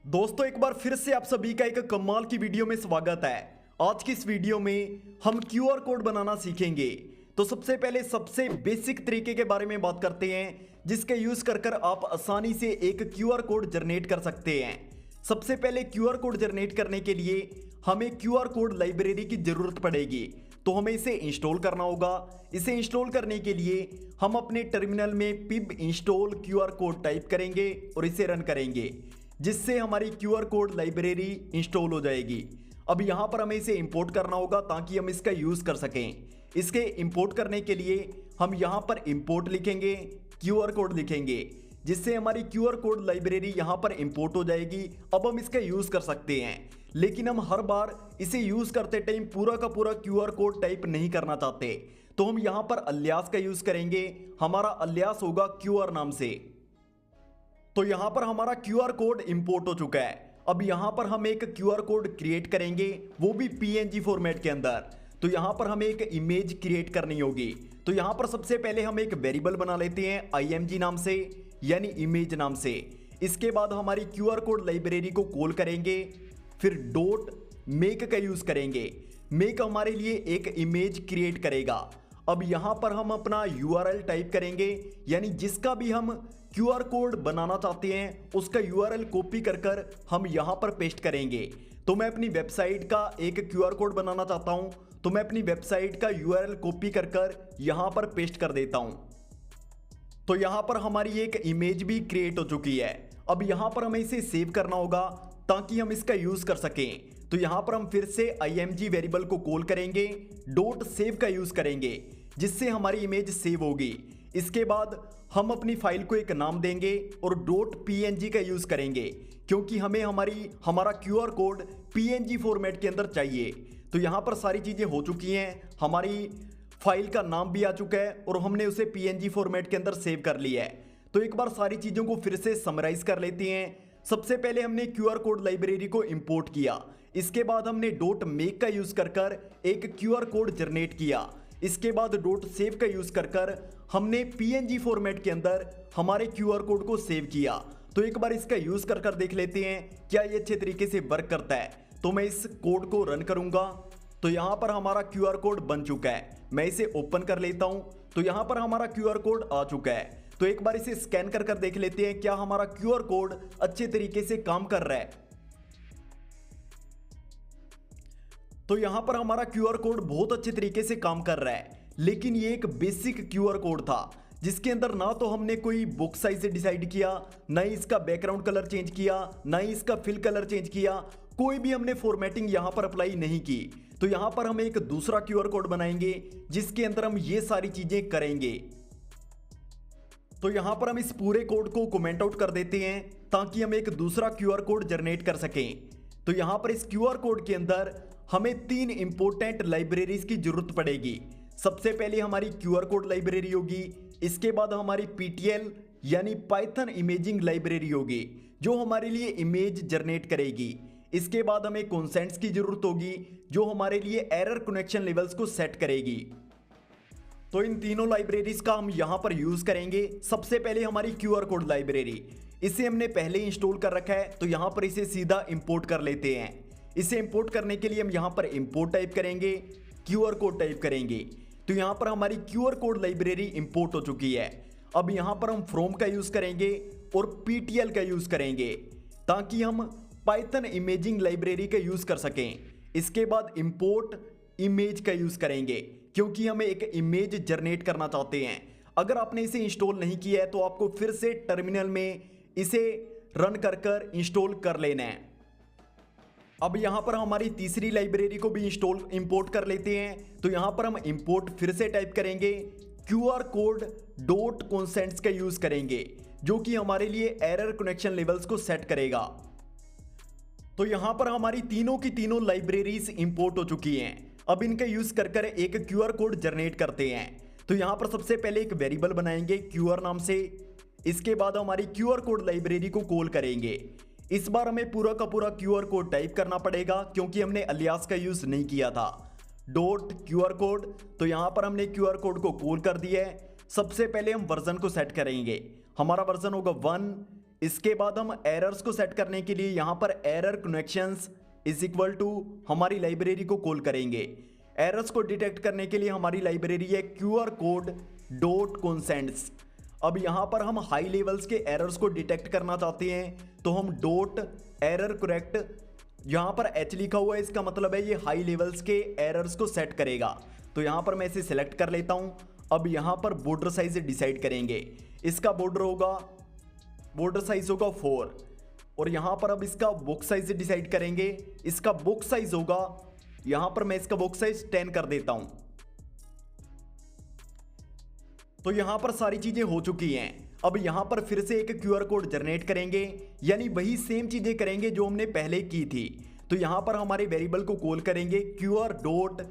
दोस्तों एक बार फिर से आप सभी का एक कमाल की वीडियो में स्वागत है। आज की इस वीडियो में हम क्यूआर कोड बनाना सीखेंगे। तो सबसे पहले सबसे बेसिक तरीके के बारे में बात करते हैं जिसके यूज कर आप आसानी से एक क्यूआर कोड जनरेट कर सकते हैं। सबसे पहले क्यूआर कोड जनरेट करने के लिए हमें क्यूआर कोड लाइब्रेरी की जरूरत पड़ेगी, तो हमें इसे इंस्टॉल करना होगा। इसे इंस्टॉल करने के लिए हम अपने टर्मिनल में पिब इंस्टॉल क्यूआर कोड टाइप करेंगे और इसे रन करेंगे, जिससे हमारी क्यूआर कोड लाइब्रेरी इंस्टॉल हो जाएगी। अब यहाँ पर हमें इसे इंपोर्ट करना होगा ताकि हम इसका यूज कर सकें। इसके इंपोर्ट करने के लिए हम यहाँ पर इंपोर्ट लिखेंगे, क्यूआर कोड लिखेंगे, जिससे हमारी क्यूआर कोड लाइब्रेरी यहाँ पर इंपोर्ट हो जाएगी। अब हम इसका यूज कर सकते हैं, लेकिन हम हर बार इसे यूज करते टाइम पूरा का पूरा क्यूआर कोड टाइप नहीं करना चाहते, तो हम यहाँ पर अलियास का यूज करेंगे। हमारा अलियास होगा क्यूआर नाम से। तो यहां पर हमारा क्यूआर कोड इंपोर्ट हो चुका है। अब यहां पर हम एक क्यूआर कोड क्रिएट करेंगे, वो भी पीएनजी फॉर्मेट के अंदर। तो यहां पर हमें एक इमेज क्रिएट करनी होगी। तो यहां पर सबसे पहले हम एक वेरिएबल बना लेते हैं img नाम से, यानी इमेज नाम से। इसके बाद हमारी क्यूआर कोड लाइब्रेरी को कॉल करेंगे, फिर डॉट मेक का यूज करेंगे। मेक हमारे लिए एक इमेज क्रिएट करेगा। अब यहां पर हम अपना URL टाइप करेंगे, यानी जिसका भी हम क्यूआर कोड बनाना चाहते हैं उसका URL कॉपी कर हम यहां पर पेस्ट करेंगे। तो मैं अपनी वेबसाइट का एक क्यूआर कोड बनाना चाहता हूं, तो मैं अपनी वेबसाइट का URL कॉपी कर यहां पर पेस्ट कर देता हूं। तो यहां पर हमारी एक इमेज भी क्रिएट हो चुकी है। अब यहां पर हमें इसे सेव करना होगा ताकि हम इसका यूज कर सकें। तो यहां पर हम फिर से img वेरिएबल को कॉल करेंगे, डॉट सेव का यूज करेंगे, जिससे हमारी इमेज सेव होगी। इसके बाद हम अपनी फाइल को एक नाम देंगे और डॉट png का यूज करेंगे, क्योंकि हमें हमारा क्यूआर कोड png फॉर्मेट के अंदर चाहिए। तो यहां पर सारी चीजें हो चुकी हैं, हमारी फाइल का नाम भी आ चुका है और हमने उसे png फॉर्मेट के अंदर सेव कर लिया है। तो एक बार सारी चीजों को फिर से समराइज कर लेते हैं। सबसे पहले हमने क्यूआर कोड लाइब्रेरी को इंपोर्ट किया। इसके बाद हमने डॉट मेक का यूज कर एक क्यूआर कोड जनरेट किया। इसके बाद डॉट सेव का यूज कर हमने png फॉर्मेट के अंदर हमारे क्यूआर कोड को सेव किया। तो एक बार इसका यूज कर देख लेते हैं क्या ये अच्छे तरीके से वर्क करता है। तो मैं इस कोड को रन करूंगा। तो यहां पर हमारा क्यूआर कोड बन चुका है। मैं इसे ओपन कर लेता हूं। तो यहां पर हमारा क्यूआर कोड आ चुका है। तो एक बार इसे स्कैन कर देख लेते हैं क्या हमारा क्यूआर कोड अच्छे तरीके से काम कर रहा है। तो यहां पर हमारा क्यूआर कोड बहुत अच्छे तरीके से काम कर रहा है, लेकिन ये एक बेसिक क्यूआर कोड था जिसके अंदर ना तो हमने कोई बॉक्स साइज डिसाइड किया, ना ही इसका बैकग्राउंड कलर चेंज किया, ना ही इसका फिल कलर चेंज किया। कोई भी हमने फॉर्मेटिंग यहां पर अप्लाई नहीं की। तो यहां पर हम एक दूसरा क्यूआर कोड बनाएंगे जिसके अंदर हम ये सारी चीजें करेंगे। तो यहां पर हम इस पूरे कोड को कमेंट आउट कर देते हैं ताकि हम एक दूसरा क्यूआर कोड जनरेट कर सकें। तो यहां पर इस क्यूआर कोड के अंदर हमें 3 इंपॉर्टेंट लाइब्रेरीज की जरूरत पड़ेगी। सबसे पहले हमारी क्यूआर कोड लाइब्रेरी होगी, इसके बाद हमारी PTL यानी पाइथन इमेजिंग लाइब्रेरी होगी जो हमारे लिए इमेज जनरेट करेगी। इसके बाद हमें कॉन्सेंट्स की जरूरत होगी जो हमारे लिए एरर कनेक्शन लेवल्स को सेट करेगी। तो इन तीनों लाइब्रेरीज का हम यहां पर यूज करेंगे। सबसे पहले हमारी क्यूआर कोड लाइब्रेरी, इसे हमने पहले इंस्टॉल कर रखा है, तो यहां पर इसे सीधा इंपोर्ट कर लेते हैं। इसे इंपोर्ट करने के लिए हम यहां पर इंपोर्ट टाइप करेंगे, क्यूआर कोड टाइप करेंगे। तो यहां पर हमारी क्यूआर कोड लाइब्रेरी इंपोर्ट हो चुकी है। अब यहां पर हम फ्रॉम का यूज करेंगे और PTL का यूज करेंगे ताकि हम पाइथन इमेजिंग लाइब्रेरी का यूज कर सकें। इसके बाद इंपोर्ट इमेज का यूज करेंगे क्योंकि हमें एक इमेज जनरेट करना चाहते हैं। अगर आपने इसे इंस्टॉल नहीं किया है तो आपको फिर से टर्मिनल में इसे रन कर इंस्टॉल कर लेना है। अब यहां पर हमारी तीसरी लाइब्रेरी को भी इंपोर्ट कर लेते हैं। तो यहां पर हम इंपोर्ट फिर से टाइप करेंगे, क्यूआर कोड डॉट कॉन्सेंट्स का यूज करेंगे जो कि हमारे लिए एरर कनेक्शन लेवल्स को सेट करेगा। तो यहां पर हमारी तीनों की तीनों लाइब्रेरीज इंपोर्ट हो चुकी हैं। अब इनका यूज कर एक क्यूआर कोड जनरेट करते हैं। तो यहां पर सबसे पहले एक वेरिएबल बनाएंगे क्यूआर नाम से। इसके बाद हमारी क्यूआर कोड लाइब्रेरी को कॉल करेंगे। इस बार हमें पूरा का पूरा क्यूआर कोड टाइप करना पड़ेगा क्योंकि हमने अलियास का यूज नहीं किया था। डॉट क्यूआर कोड, तो यहां पर हमने क्यूआर कोड को कॉल कर दिया है। सबसे पहले हम वर्जन को सेट करेंगे। हमारा वर्जन होगा 1, इसके बाद हम एरर्स को सेट करने के लिए यहाँ पर error connections is equal to हमारी लाइब्रेरी को कॉल करेंगे। एरर्स को डिटेक्ट करने के लिए हमारी लाइब्रेरी है QR कोड डॉट कॉन्सेंट्स। अब यहाँ पर हम हाई लेवल्स के एरर्स को डिटेक्ट करना चाहते हैं तो हम डॉट एरर करेक्ट, यहाँ पर H लिखा हुआ है, इसका मतलब है ये हाई लेवल्स के एरर्स को सेट करेगा। तो यहाँ पर मैं इसे सिलेक्ट कर लेता हूँ। अब यहाँ पर बॉर्डर साइज डिसाइड करेंगे। इसका बॉर्डर साइज होगा 4 और यहाँ पर अब इसका बॉक्स साइज डिसाइड करेंगे। इसका बॉक्स साइज होगा, यहाँ पर मैं इसका बॉक्स साइज 10 कर देता हूँ। तो यहाँ पर सारी चीजें हो चुकी हैं। अब यहाँ पर फिर से एक QR कोड जनरेट करेंगे, यानी वही सेम चीजें करेंगे जो हमने पहले की थी। तो यहाँ पर हमारे वेरिएबल को कॉल करेंगे, QR डॉट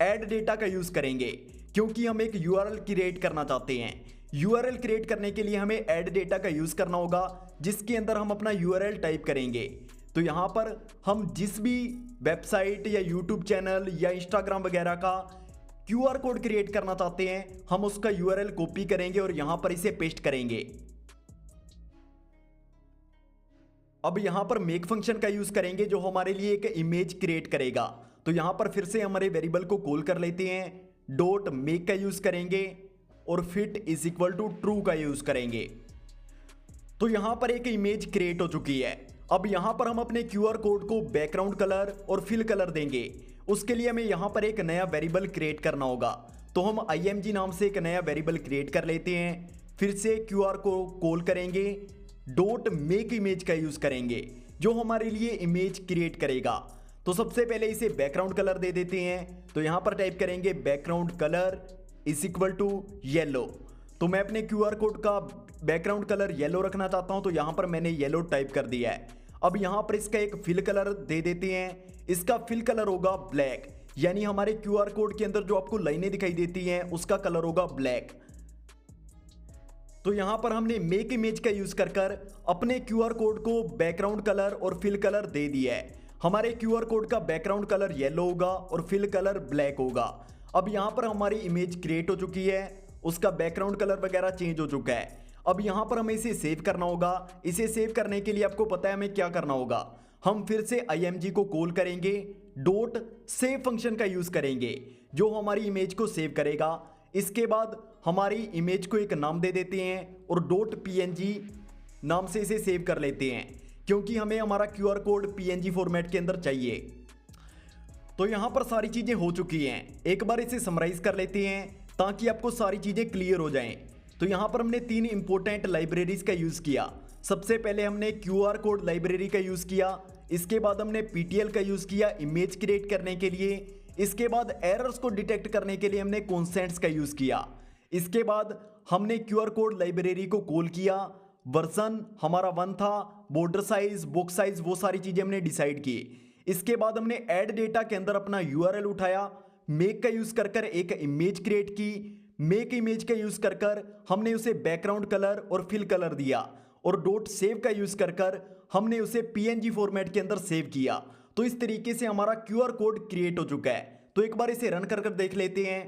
एड डेटा का यूज करेंगे क्योंकि हम एक URL क्रिएट करना चाहते हैं। URL क्रिएट करने के लिए हमें ऐड डेटा का यूज करना होगा जिसके अंदर हम अपना URL टाइप करेंगे। तो यहाँ पर हम जिस भी वेबसाइट या YouTube चैनल या Instagram वगैरह का QR कोड क्रिएट करना चाहते हैं, हम उसका URL कॉपी करेंगे और यहाँ पर इसे पेस्ट करेंगे। अब यहाँ पर मेक फंक्शन का यूज करेंगे जो हमारे लिए एक इमेज क्रिएट करेगा। तो यहाँ पर फिर से हमारे वेरिएबल को कॉल कर लेते हैं, डॉट मेक का यूज करेंगे और fit is equal to true का यूज करेंगे। तो यहाँ पर एक इमेज क्रिएट हो चुकी है। अब यहाँ पर हम अपने QR कोड को बैकग्राउंड कलर और फिल कलर देंगे। उसके लिए हमें यहाँ पर एक नया वेरिएबल क्रिएट करना होगा। तो हम img नाम से एक नया वेरिएबल क्रिएट कर लेते हैं। फिर से QR को कॉल करेंगे, डॉट मेक इमेज का यूज करेंगे जो हमारे लिए इमेज क्रिएट करेगा। तो सबसे पहले इसे बैकग्राउंड कलर दे देते हैं। तो यहाँ पर टाइप करेंगे background colour is equal to yellow. तो मैं अपने QR कोड का बैकग्राउंड कलर येलो रखना चाहता हूं, तो यहां पर मैंने येलो टाइप कर दिया है। अब यहां पर इसका एक फिल कलर दे देते हैं। इसका फिल कलर होगा ब्लैक, यानी हमारे QR कोड के अंदर जो आपको लाइनें दिखाई देती हैं उसका कलर होगा ब्लैक। तो यहां पर हमने मेक इमेज का यूज कर अपने QR कोड को बैकग्राउंड कलर और फिल कलर दे दिया है। हमारे QR कोड का बैकग्राउंड कलर येलो होगा और फिल कलर ब्लैक होगा। अब यहां पर हमारी इमेज क्रिएट हो चुकी है, उसका बैकग्राउंड कलर वगैरह चेंज हो चुका है। अब यहां पर हमें इसे सेव करना होगा। इसे सेव करने के लिए आपको पता है हमें क्या करना होगा। हम फिर से img को कॉल करेंगे, डॉट सेव फंक्शन का यूज करेंगे जो हमारी इमेज को सेव करेगा। इसके बाद हमारी इमेज को एक नाम दे देते हैं और डॉट png नाम से इसे सेव कर लेते हैं क्योंकि हमें हमारा QR कोड PNG फॉर्मेट के अंदर चाहिए। तो यहां पर सारी चीजें हो चुकी हैं। एक बार इसे समराइज कर लेते हैं ताकि आपको सारी चीजें क्लियर हो जाएं। तो यहां पर हमने 3 इंपॉर्टेंट लाइब्रेरीज का यूज किया। सबसे पहले हमने QR कोड लाइब्रेरी का यूज किया, इसके बाद हमने PTL का यूज किया इमेज क्रिएट करने के लिए, इसके बाद एरर्स को डिटेक्ट करने के लिए हमने कॉन्सेंट्स का यूज किया, इसके बाद हमने QR कोड लाइब्रेरी को कॉल किया, वर्जन हमारा 1 था, बॉर्डर साइज, बॉक्स साइज, वो सारी चीजें हमने डिसाइड की। इसके बाद हमने ऐड डेटा के अंदर अपना URL उठाया, मेक का यूज कर एक इमेज क्रिएट की, मेक इमेज का यूज कर हमने उसे बैकग्राउंड कलर और फिल कलर दिया और डॉट सेव का यूज कर हमने उसे PNG फॉर्मेट के अंदर सेव किया। तो इस तरीके से हमारा QR कोड क्रिएट हो चुका है। तो एक बार इसे रन कर देख लेते हैं।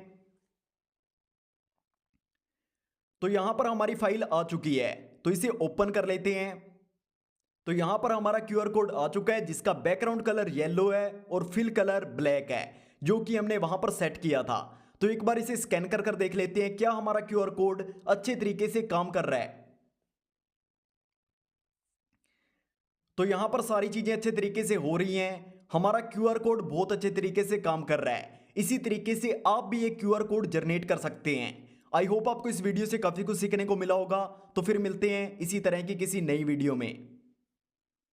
तो यहां पर हमारी फाइल आ चुकी है, तो इसे ओपन कर लेते हैं। तो यहां पर हमारा QR कोड आ चुका है जिसका बैकग्राउंड कलर येलो है और फिल कलर ब्लैक है जो कि हमने वहां पर सेट किया था। तो एक बार इसे स्कैन कर देख लेते हैं क्या हमारा QR कोड अच्छे तरीके से काम कर रहा है। तो यहां पर सारी चीजें अच्छे तरीके से हो रही हैं, हमारा QR कोड बहुत अच्छे तरीके से काम कर रहा है। इसी तरीके से आप भी एक QR कोड जनरेट कर सकते हैं। आई होप आपको इस वीडियो से काफी कुछ सीखने को मिला होगा। तो फिर मिलते हैं इसी तरह की किसी नई वीडियो में।